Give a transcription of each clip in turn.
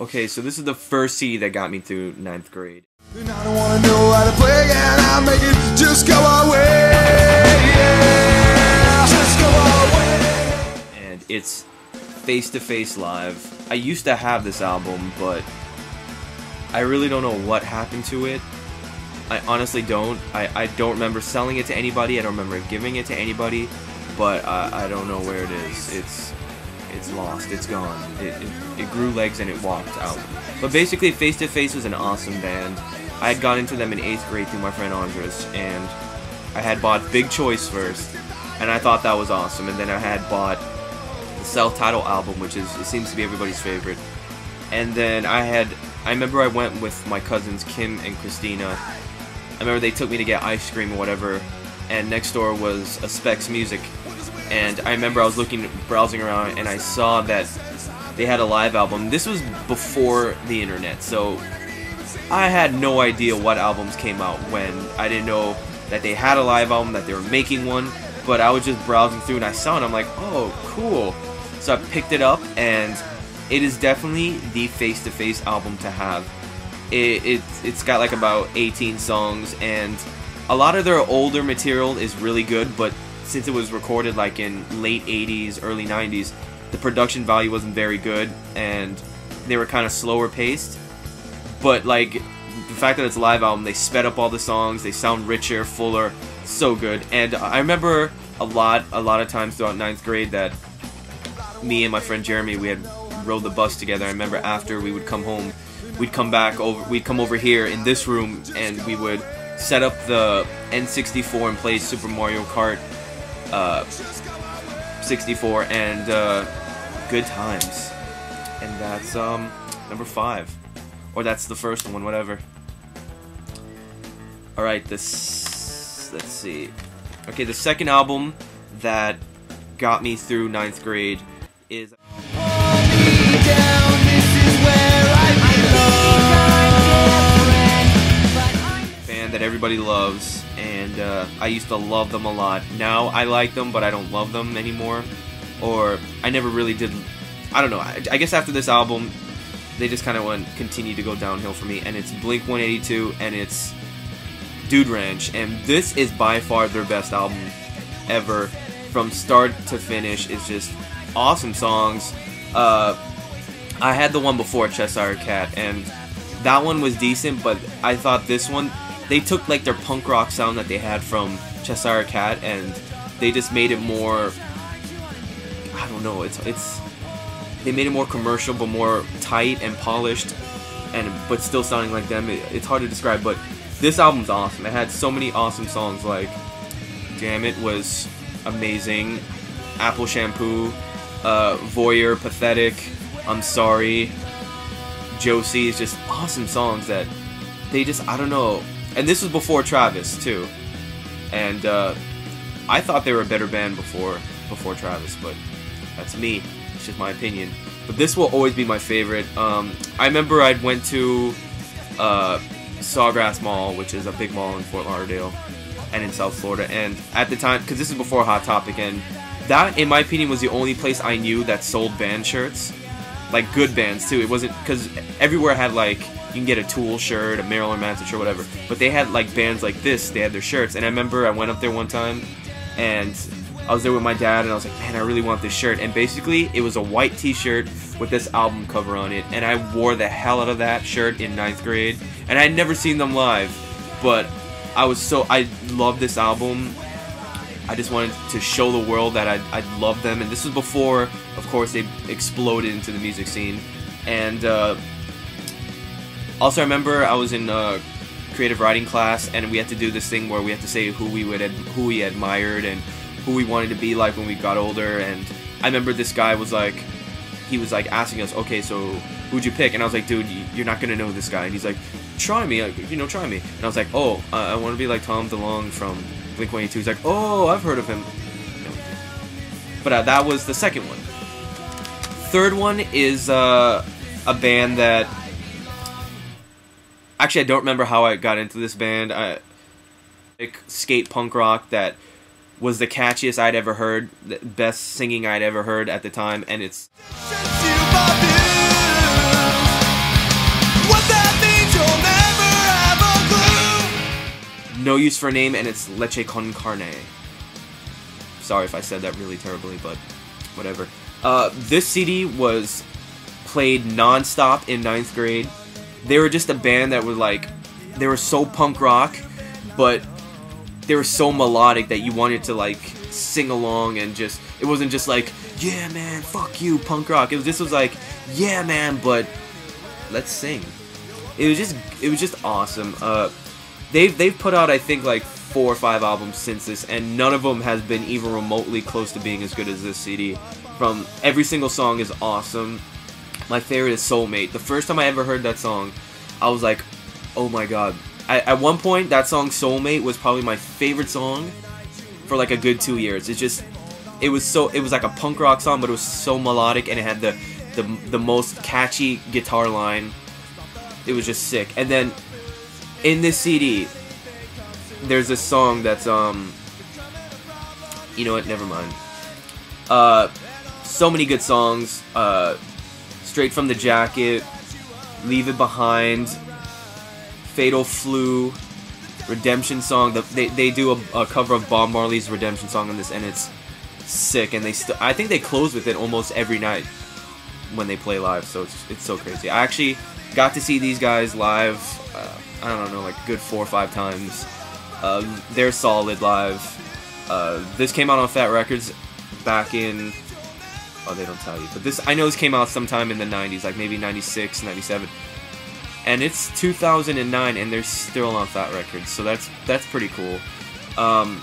Okay, so this is the first CD that got me through 9th grade. And I don't wanna know how to play, and I'll make it just go away. Yeah, just go away. And it's Face to Face Live. I used to have this album, but I really don't know what happened to it. I honestly don't. I don't remember selling it to anybody. I don't remember giving it to anybody. But I don't know where it is. It's lost. It's gone. It grew legs and it walked out. But basically, Face to Face was an awesome band. I had got into them in 8th grade through my friend Andres, and I had bought Big Choice first, and I thought that was awesome. And then I had bought the self-titled album, which it seems to be everybody's favorite. And then I remember I went with my cousins Kim and Christina. I remember they took me to get ice cream or whatever, and next door was a Specs Music. And I remember I was browsing around, and I saw that they had a live album. This was before the internet, so I had no idea what albums came out when. I didn't know that they had a live album, that they were making one, but I was just browsing through and I saw it and I'm like, oh, cool. So I picked it up, and it is definitely the Face to Face album to have. It's got like about 18 songs, and a lot of their older material is really good, but since it was recorded like in late 80s, early 90s, the production value wasn't very good, and they were kind of slower paced. But like, the fact that it's a live album, they sped up all the songs, they sound richer, fuller, so good. And I remember a lot of times throughout 9th grade that me and my friend Jeremy, we had rode the bus together. I remember after we would come home, we'd come over here in this room, and we would set up the N64 and play Super Mario Kart 64, and good times. And that's number 5, or that's the first one, whatever. All right, let's see. Okay, the second album that got me through 9th grade is band that everybody loves, and I used to love them a lot. Now I like them, but I don't love them anymore, or I never really did. I don't know. I guess after this album, they just kind of continue to go downhill for me, and it's Blink-182, and it's Dude Ranch, and this is by far their best album ever, from start to finish. It's just awesome songs. I had the one before, Cheshire Cat, and that one was decent, but I thought this one, they took like their punk rock sound that they had from Cheshire Cat, and they just made it more, I don't know, they made it more commercial, but more tight and polished, but still sounding like them. It's hard to describe, but this album's awesome. It had so many awesome songs, like Damn It was amazing, Apple Shampoo, Voyeur, Pathetic, I'm Sorry, Josie, is just awesome songs that they just, I don't know. And this was before Travis too, and I thought they were a better band before Travis, but that's me. It's just my opinion. But this will always be my favorite. I remember I went to Sawgrass Mall, which is a big mall in Fort Lauderdale and in South Florida, and at the time, because this is before Hot Topic, and that, in my opinion, was the only place I knew that sold band shirts, like good bands too. It wasn't, because everywhere had like, you can get a Tool shirt, a Marilyn Manson shirt, whatever, but they had like bands like this, they had their shirts. And I remember I went up there one time, and I was there with my dad, and I was like, man, I really want this shirt. And basically, it was a white t-shirt with this album cover on it, and I wore the hell out of that shirt in 9th grade, and I had never seen them live, but I loved this album. I just wanted to show the world that I loved them, and this was before, of course, they exploded into the music scene. And also, I remember I was in creative writing class, and we had to do this thing where we had to say who we admired and who we wanted to be like when we got older. And I remember this guy was like, he was like asking us, okay, so who'd you pick? And I was like, dude, you're not gonna know this guy. And he's like, try me, like, you know, try me. And I was like, oh, I want to be like Tom DeLonge from Blink-182. He's like, oh, I've heard of him. But that was the second one. Third one is a band that, actually, I don't remember how I got into this band. Like skate punk rock that was the catchiest I'd ever heard, the best singing I'd ever heard at the time, and it's No Use for a Name, and it's Leche con Carne. Sorry if I said that really terribly, but whatever. This CD was played non-stop in 9th grade. They were just a band that were like, they were so punk rock, but they were so melodic that you wanted to like sing along, and just, it wasn't just like, yeah man, fuck you, punk rock. It was like, yeah man, but let's sing. It was just awesome. They've put out, I think, like 4 or 5 albums since this, and none of them has been even remotely close to being as good as this CD. From every single song is awesome. My favorite is Soulmate. The first time I ever heard that song, I was like, oh my god. At one point, that song Soulmate was probably my favorite song for like a good 2 years. It was like a punk rock song, but it was so melodic, and it had the most catchy guitar line. It was just sick. And then in this CD, there's a song that's you know what? Never mind. So many good songs. Straight from the Jacket, Leave It Behind, Fatal Flu, Redemption Song. They do a cover of Bob Marley's Redemption Song on this, and it's sick. And I think they close with it almost every night when they play live. So it's so crazy. I actually got to see these guys live. I don't know, like a good 4 or 5 times. They're solid live. This came out on Fat Records back in, oh, they don't tell you, but I know this came out sometime in the 90s, like maybe 96, 97. And it's 2009, and they're still on Fat Records, so that's pretty cool. I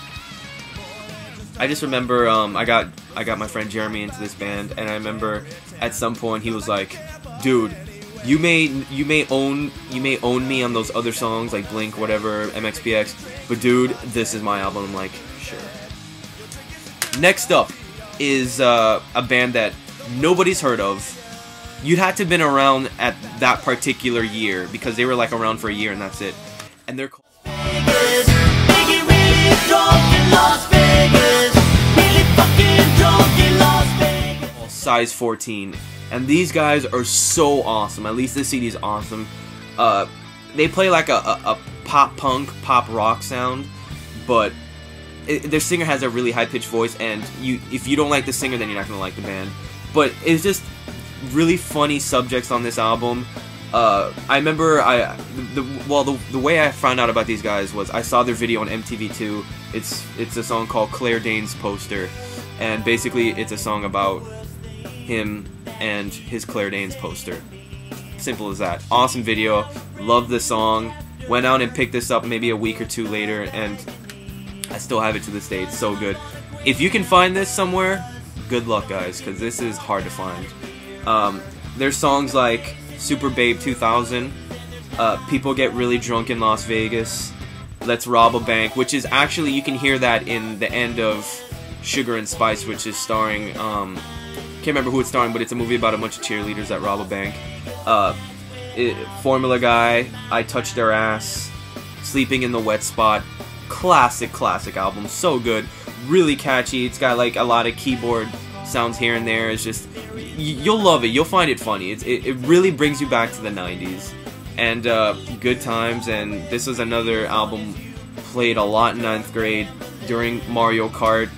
just remember I got my friend Jeremy into this band, and I remember at some point he was like, "Dude, you may own me on those other songs like Blink, whatever, MXPX, but dude, this is my album." I'm like, sure. Next up is a band that nobody's heard of. You'd had to have been around at that particular year, because they were like around for a year and that's it. And they're called Size 14. And these guys are so awesome. At least this CD is awesome. They play like a pop punk, pop rock sound, but their singer has a really high-pitched voice, and if you don't like the singer, then you're not gonna like the band. But it's just really funny subjects on this album. I remember the way I found out about these guys was I saw their video on MTV2. It's a song called Claire Danes Poster, and basically it's a song about him and his Claire Danes poster. Simple as that. Awesome video. Love the song. Went out and picked this up maybe a week or 2 later, and I still have it to this day. It's so good. If you can find this somewhere, good luck, guys, because this is hard to find. There's songs like Super Babe 2000, People Get Really Drunk in Las Vegas, Let's Rob a Bank, which is actually, you can hear that in the end of Sugar and Spice, which is starring, can't remember who it's starring, but it's a movie about a bunch of cheerleaders that rob a bank. Formula Guy, I Touched Their Ass, Sleeping in the Wet Spot. Classic album, so good, really catchy. It's got like a lot of keyboard sounds here and there. It's just, you'll love it, you'll find it funny. It really brings you back to the 90s and good times. And this was another album played a lot in 9th grade during Mario Kart,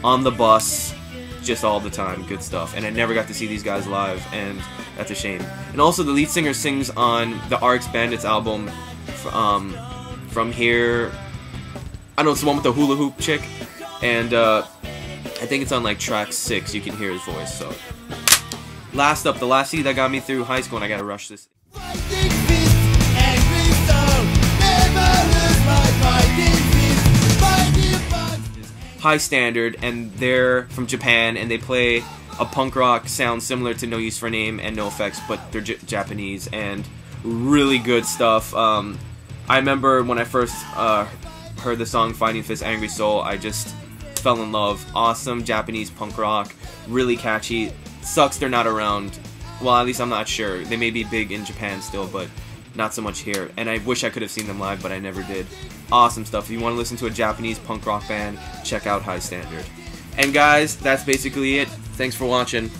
on the bus, just all the time. Good stuff. And I never got to see these guys live, and that's a shame. And also the lead singer sings on the RX Bandits album, From Here. I know it's the one with the hula hoop chick, and I think it's on like track 6. You can hear his voice. So, last up, the last CD that got me through high school, and I gotta rush this. High Standard, and they're from Japan, and they play a punk rock sound similar to No Use for a Name and NoFX, but they're Japanese, and really good stuff. I remember when I first heard the song Fighting Fist Angry Soul, I just fell in love. Awesome Japanese punk rock, really catchy. Sucks they're not around. Well, at least I'm not sure. They may be big in Japan still, but not so much here. And I wish I could have seen them live, but I never did. Awesome stuff. If you want to listen to a Japanese punk rock band, check out High Standard. And guys, that's basically it. Thanks for watching.